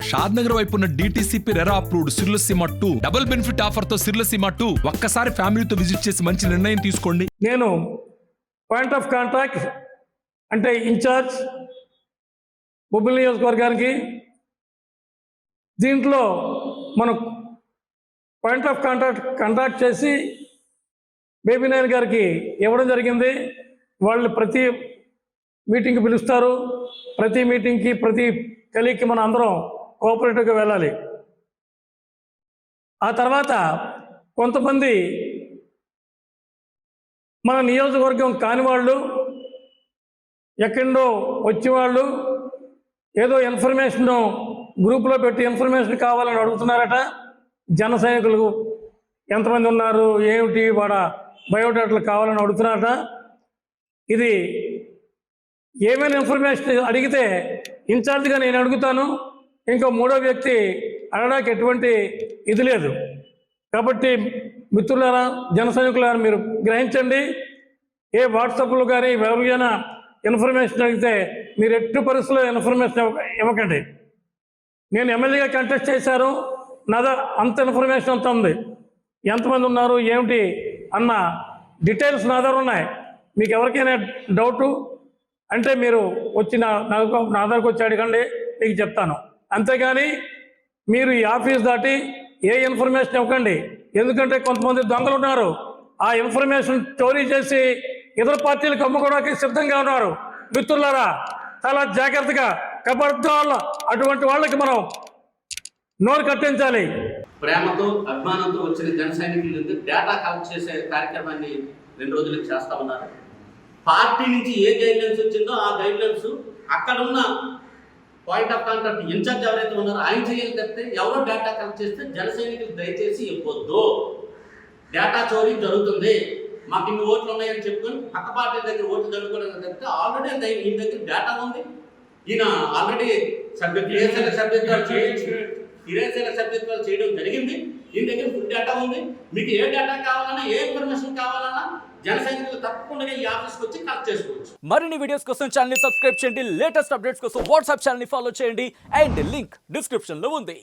షాద్ నగర్ వైపు ఉన్న DTCP RERA approved సిర్లసీమ 2 double benefit offer తో సిర్లసీమ 2 ఒక్కసారి ఫ్యామిలీతో విజిట్ చేసి మంచి నిర్ణయం తీసుకోండి. నేను పాయింట్ ఆఫ్ కాంటాక్ట్ అంటే ఇన్ఛార్జ్ బొబ్బిలి నియోజకవర్గానికి దీంట్లో మనం పాయింట్ ఆఫ్ కాంటాక్ట్ చేసి బేబీ నాయన్ గారికి ఇవ్వడం జరిగింది. వాళ్ళు ప్రతి మీటింగ్కి పిలుస్తారు, ప్రతి మీటింగ్కి ప్రతి కలికి మనం అందరం కోఆపరేటివ్గా వెళ్ళాలి. ఆ తర్వాత కొంతమంది మన నియోజకవర్గం కాని వాళ్ళు, ఎక్కడో వచ్చేవాళ్ళు ఏదో ఇన్ఫర్మేషన్ గ్రూప్లో పెట్టి ఇన్ఫర్మేషన్ కావాలని అడుగుతున్నారట. జన సైనికులు ఎంతమంది ఉన్నారు, ఏమిటి వాడ బయోడేటాలు కావాలని అడుగుతున్నారట. ఇది ఏమైనా ఇన్ఫర్మేషన్ అడిగితే ఇన్ఛార్జ్గా నేను అడుగుతాను, ఇంకో మూడో వ్యక్తి అడగడానికి ఎటువంటి ఇది లేదు. కాబట్టి మిత్రులారా, జన సైనికులారా, మీరు గ్రహించండి. ఏ వాట్సాప్లో కానీ ఎవరికైనా ఇన్ఫర్మేషన్ అడిగితే మీరు ఎట్టి పరిస్థితుల్లో ఇన్ఫర్మేషన్ ఇవ్వకండి. నేను ఎమ్మెల్యేగా కంటెస్ట్ చేశాను, నాదా అంత ఇన్ఫర్మేషన్ అంత ఉంది. ఎంతమంది ఉన్నారు ఏమిటి అన్న డీటెయిల్స్ నా దగ్గర ఉన్నాయి. మీకు ఎవరికైనా డౌటు అంటే మీరు వచ్చి నా దగ్గరకు వచ్చి అడగండి, మీకు చెప్తాను. అంతేగాని మీరు ఈ ఆఫీస్ దాటి ఏ ఇన్ఫర్మేషన్ ఇవ్వకండి. ఎందుకంటే కొంతమంది దొంగలు ఉన్నారు, ఆ ఇన్ఫర్మేషన్ చోరీ చేసి ఇతర పార్టీలకు అమ్ముకోవడానికి సిద్ధంగా ఉన్నారు. మిత్రులారా, చాలా జాగ్రత్తగా కబర్దాల అటువంటి వాళ్ళకి మనం నోరు కట్టించాలి. ప్రేమతో అభిమానంతో వచ్చిన జన సైనికులు డేటా కలెక్ట్ చేసే కార్యక్రమాన్ని 2 రోజులకు చేస్తూ ఉన్నారు. పార్టీ నుంచి ఏ గైడ్లైన్స్ వచ్చిందో ఆ గైడ్లైన్స్ అక్కడున్న పాయింట్ ఆఫ్ కాంటాక్ట్ ఇన్ఛార్జ్ ఎవరైతే ఉన్నారో ఆయన చేయాలి తప్పితే ఎవరో డేటా కలెక్ట్ చేస్తే జన సైనికులు దయచేసి ఇవ్వద్దు. డేటా చోరీ జరుగుతుంది, మాకు ఇన్ని ఓట్లు ఉన్నాయని చెప్పుకొని పక్క పార్టీ దగ్గర ఓట్లు జరుగుకోవడం తప్పితే ఆల్రెడీ ఈయన దగ్గర డేటా ఉంది. ఈయన ఆల్రెడీ సభ్యత్వాలు చేయడం జరిగింది. ఈయన దగ్గర ఫుల్ డేటా ఉంది. మీకు ఏ డేటా కావాలన్నా, ఏ ఇన్ఫర్మేషన్ కావాలన్నా జన సైనికులు తప్పకుండా ఈ ఆఫీస్కి వచ్చి కలెక్ట్ చేసుకోవచ్చు. మరిన్ని వీడియోస్ కోసం ఛానల్ ని సబ్స్క్రైబ్ చేయండి, లేటెస్ట్ అప్డేట్స్ కోసం వాట్సాప్ ఛానల్ ని ఫాలో చేయండి అండ్ లింక్ డిస్క్రిప్షన్ లో ఉంది.